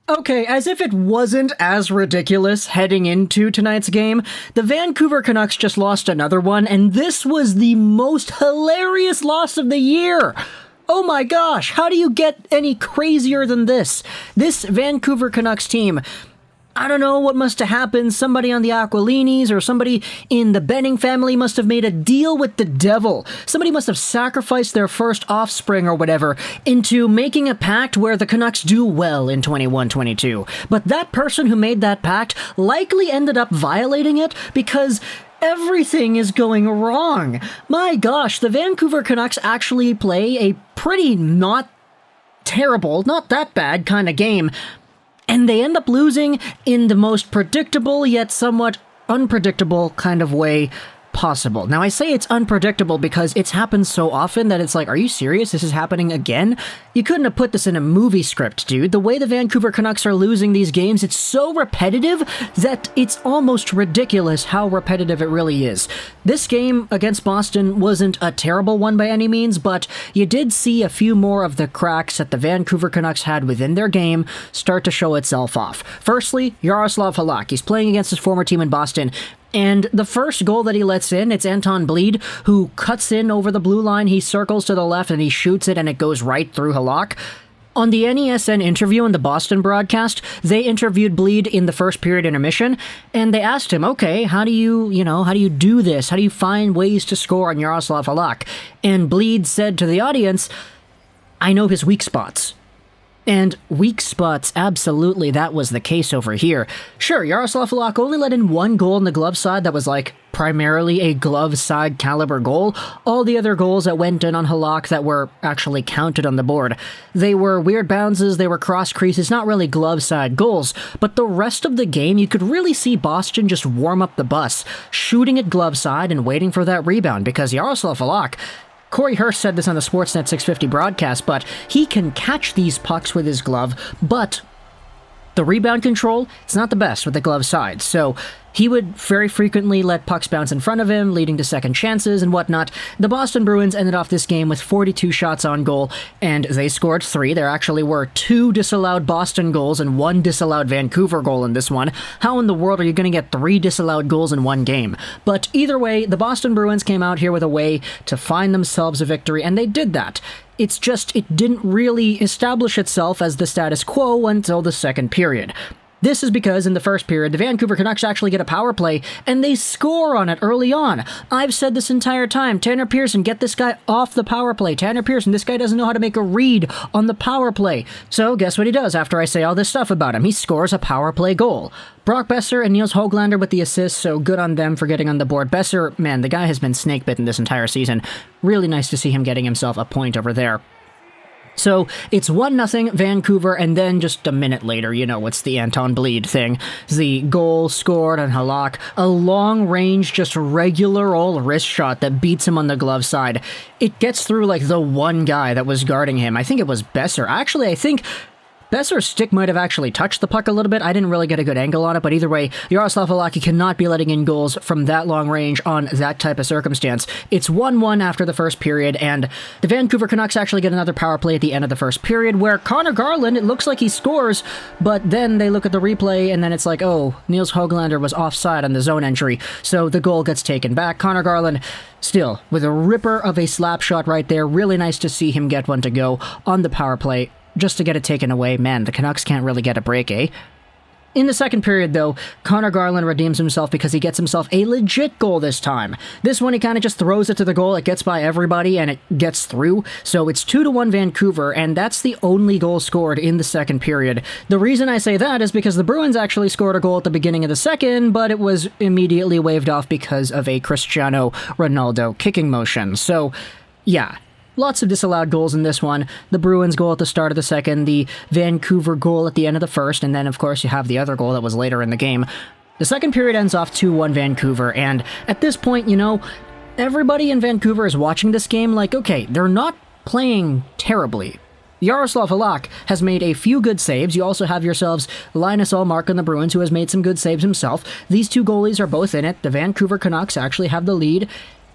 Okay, as if it wasn't as ridiculous heading into tonight's game, the Vancouver Canucks just lost another one, and this was the most hilarious loss of the year! Oh my gosh, how do you get any crazier than this? This Vancouver Canucks team, I don't know what must have happened. Somebody on the Aquilinis or somebody in the Benning family must have made a deal with the devil. Somebody must have sacrificed their first offspring or whatever into making a pact where the Canucks do well in 21-22. But that person who made that pact likely ended up violating it because everything is going wrong. My gosh, the Vancouver Canucks actually play a pretty not terrible, not that bad kind of game. And they end up losing in the most predictable yet somewhat unpredictable kind of way possible. Now, I say it's unpredictable because it's happened so often that it's like, are you serious? This is happening again? You couldn't have put this in a movie script, dude. The way the Vancouver Canucks are losing these games, it's so repetitive that it's almost ridiculous how repetitive it really is. This game against Boston wasn't a terrible one by any means, but you did see a few more of the cracks that the Vancouver Canucks had within their game start to show itself off. Firstly, Yaroslav Halak. He's playing against his former team in Boston. And the first goal that he lets in, it's Anton Blidh, who cuts in over the blue line, he circles to the left, and he shoots it, and it goes right through Halak. On the NESN interview in the Boston broadcast, they interviewed Blidh in the first period intermission, and they asked him, okay, how do you do this? How do you find ways to score on Yaroslav Halak? And Blidh said to the audience, I know his weak spots. And weak spots, absolutely, that was the case over here. Sure, Yaroslav Halak only let in one goal on the glove side that was like primarily a glove side caliber goal. All the other goals that went in on Halak that were actually counted on the board, they were weird bounces, they were cross creases, not really glove side goals. But the rest of the game, you could really see Boston just warm up the bus, shooting at glove side and waiting for that rebound, because Yaroslav Halak, Corey Hurst said this on the Sportsnet 650 broadcast, but he can catch these pucks with his glove, but the rebound control, it's not the best with the glove side, so he would very frequently let pucks bounce in front of him, leading to second chances and whatnot. The Boston Bruins ended off this game with 42 shots on goal, and they scored 3. There actually were 2 disallowed Boston goals and 1 disallowed Vancouver goal in this one. How in the world are you going to get 3 disallowed goals in one game? But either way, the Boston Bruins came out here with a way to find themselves a victory, and they did that. It's just, it didn't really establish itself as the status quo until the second period. This is because in the first period, the Vancouver Canucks actually get a power play, and they score on it early on. I've said this entire time, Tanner Pearson, get this guy off the power play. Tanner Pearson, this guy doesn't know how to make a read on the power play. So guess what he does after I say all this stuff about him? He scores a power play goal. Brock Boeser and Nils Höglander with the assists, so good on them for getting on the board. Boeser, man, the guy has been snake-bitten this entire season. Really nice to see him getting himself a point over there. So it's 1-0 Vancouver, and then just a minute later, you know, it's the Anton Blidh thing. The goal scored on Halak, a long-range, just regular old wrist shot that beats him on the glove side. It gets through, like, the one guy that was guarding him. I think it was Boeser. Actually, I think Boeser's stick might have actually touched the puck a little bit. I didn't really get a good angle on it, but either way, Yaroslav Halak cannot be letting in goals from that long range on that type of circumstance. It's 1-1 after the first period, and the Vancouver Canucks actually get another power play at the end of the first period, where Conor Garland, it looks like he scores, but then they look at the replay, and then it's like, oh, Nils Höglander was offside on the zone entry, so the goal gets taken back. Conor Garland, still, with a ripper of a slap shot right there. Really nice to see him get one to go on the power play. Just to get it taken away, man, the Canucks can't really get a break, eh? In the second period, though, Conor Garland redeems himself because he gets himself a legit goal this time. This one, he kind of just throws it to the goal, it gets by everybody, and it gets through. So it's 2-1 Vancouver, and that's the only goal scored in the second period. The reason I say that is because the Bruins actually scored a goal at the beginning of the second, but it was immediately waved off because of a Cristiano Ronaldo kicking motion. So, yeah. Lots of disallowed goals in this one. The Bruins goal at the start of the second, the Vancouver goal at the end of the first, and then, of course, you have the other goal that was later in the game. The second period ends off 2-1 Vancouver, and at this point, you know, everybody in Vancouver is watching this game like, okay, they're not playing terribly. Yaroslav Halak has made a few good saves. You also have yourselves Linus Ullmark on the Bruins, who has made some good saves himself. These two goalies are both in it. The Vancouver Canucks actually have the lead.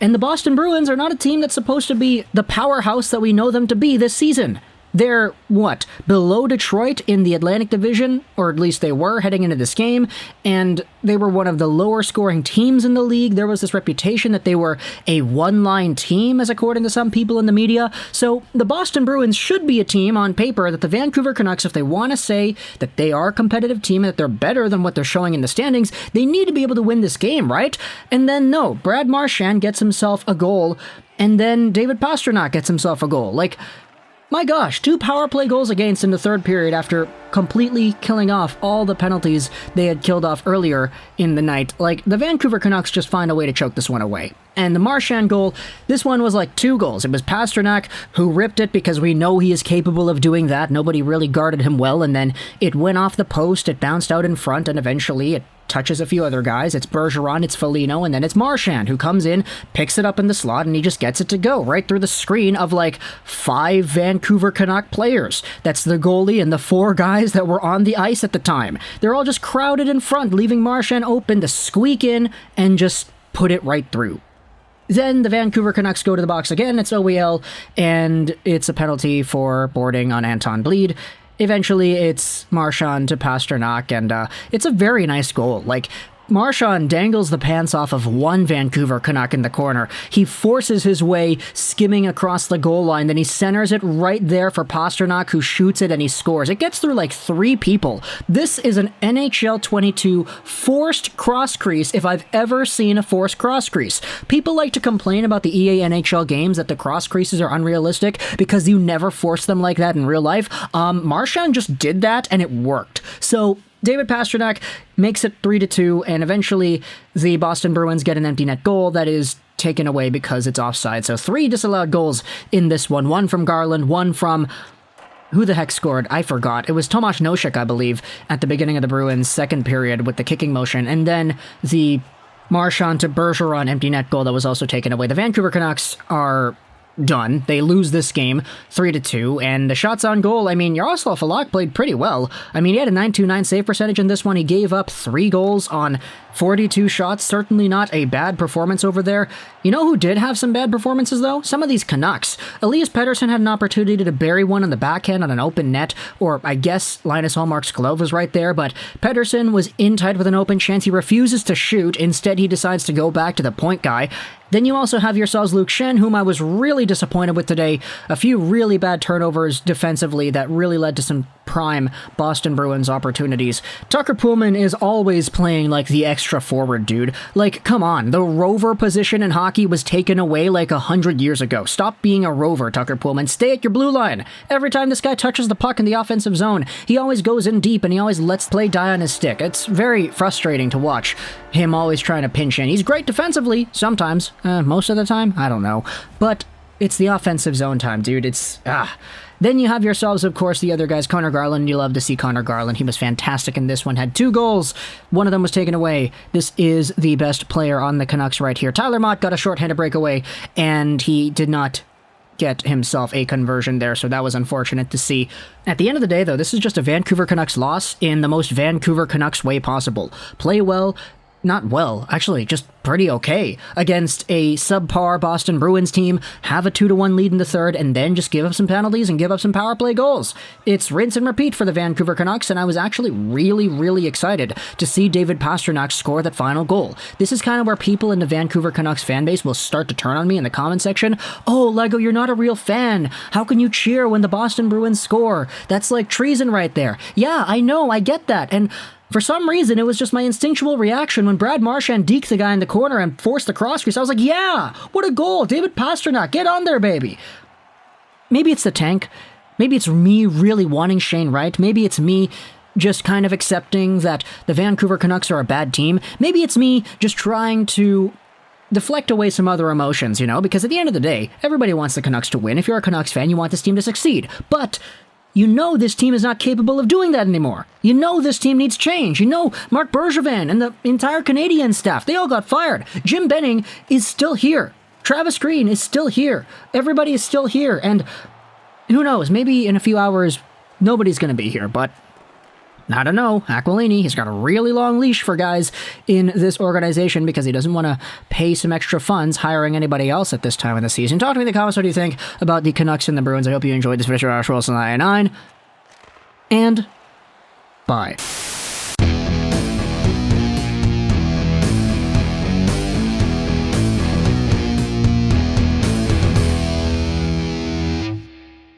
And the Boston Bruins are not a team that's supposed to be the powerhouse that we know them to be this season. They're, what, below Detroit in the Atlantic Division, or at least they were heading into this game, and they were one of the lower scoring teams in the league. There was this reputation that they were a one-line team, as according to some people in the media. So the Boston Bruins should be a team on paper that the Vancouver Canucks, if they want to say that they are a competitive team and that they're better than what they're showing in the standings, they need to be able to win this game, right? And then no, Brad Marchand gets himself a goal, and then David Pastrnak gets himself a goal. Like, my gosh, 2 power play goals against in the third period after completely killing off all the penalties they had killed off earlier in the night. Like, the Vancouver Canucks just find a way to choke this one away. And the Marchand goal, this one was like 2 goals. It was Pastrnak who ripped it because we know he is capable of doing that. Nobody really guarded him well, and then it went off the post, it bounced out in front, and eventually it touches a few other guys. It's Bergeron, it's Foligno, and then it's Marchand who comes in, picks it up in the slot, and he just gets it to go right through the screen of like 5 Vancouver Canuck players. That's the goalie and the 4 guys that were on the ice at the time. They're all just crowded in front, leaving Marchand open to squeak in and just put it right through. Then the Vancouver Canucks go to the box again. It's OEL, and it's a penalty for boarding on Anton Blidh. Eventually, it's Marchand to Pastrnak, and it's a very nice goal. Like, Marchand dangles the pants off of one Vancouver Canuck in the corner. He forces his way, skimming across the goal line, then he centers it right there for Pastrnak, who shoots it, and he scores. It gets through like 3 people. This is an NHL 22 forced cross crease if I've ever seen a forced cross crease. People like to complain about the EA NHL games that the cross creases are unrealistic because you never force them like that in real life. Marchand just did that, and it worked. So David Pastrnak makes it 3-2, and eventually the Boston Bruins get an empty net goal that is taken away because it's offside. So 3 disallowed goals in this one. 1 from Garland, 1 from... who the heck scored? I forgot. It was Tomasz Nosek, I believe, at the beginning of the Bruins' second period with the kicking motion, and then the Marchand to Bergeron empty net goal that was also taken away. The Vancouver Canucks are done. They lose this game 3-2, and the shots on goal, I mean, Yaroslav Halak played pretty well. I mean, he had a .929 save percentage in this one. He gave up 3 goals on 42 shots. Certainly not a bad performance over there. You know who did have some bad performances, though? Some of these Canucks. Elias Pettersson had an opportunity to bury one on the backhand on an open net, or I guess Linus Ullmark's glove was right there, but Pettersson was in tight with an open chance. He refuses to shoot. Instead, he decides to go back to the point guy. Then you also have yourselves Luke Schenn, whom I was really disappointed with today. A few really bad turnovers defensively that really led to some prime Boston Bruins opportunities. Tucker Poolman is always playing like the extra forward dude. Like, come on, the rover position in hockey was taken away like 100 years ago. Stop being a rover, Tucker Poolman. Stay at your blue line. Every time this guy touches the puck in the offensive zone, he always goes in deep and he always lets play die on his stick. It's very frustrating to watch him always trying to pinch in. He's great defensively, sometimes. Most of the time? I don't know. But it's the offensive zone time, dude. It's... Then you have yourselves, of course, the other guys. Conor Garland, you love to see Conor Garland. He was fantastic in this one. Had 2 goals. One of them was taken away. This is the best player on the Canucks right here. Tyler Mott got a shorthanded breakaway, and he did not get himself a conversion there, so that was unfortunate to see. At the end of the day, though, this is just a Vancouver Canucks loss in the most Vancouver Canucks way possible. Play well. Not well, actually, just pretty okay against a subpar Boston Bruins team, have a 2-1 lead in the third, and then just give up some penalties and give up some power play goals. It's rinse and repeat for the Vancouver Canucks, and I was actually really, really excited to see David Pastrnak score that final goal. This is kind of where people in the Vancouver Canucks fan base will start to turn on me in the comment section. Oh, Lego, you're not a real fan. How can you cheer when the Boston Bruins score? That's like treason right there. Yeah, I know, I get that, and for some reason, it was just my instinctual reaction when Brad Marchand deked the guy in the corner and forced the cross crease. I was like, yeah, what a goal. David Pastrnak, get on there, baby. Maybe it's the tank. Maybe it's me really wanting Shane Wright. Maybe it's me just kind of accepting that the Vancouver Canucks are a bad team. Maybe it's me just trying to deflect away some other emotions, you know, because at the end of the day, everybody wants the Canucks to win. If you're a Canucks fan, you want this team to succeed. But you know this team is not capable of doing that anymore. You know this team needs change. You know Marc Bergevin and the entire Canadian staff, they all got fired. Jim Benning is still here. Travis Green is still here. Everybody is still here. And who knows, maybe in a few hours, nobody's going to be here. But I don't know. Aquilini, he's got a really long leash for guys in this organization because he doesn't want to pay some extra funds hiring anybody else at this time of the season. Talk to me in the comments. What do you think about the Canucks and the Bruins? I hope you enjoyed this video. Wilson 99, and bye.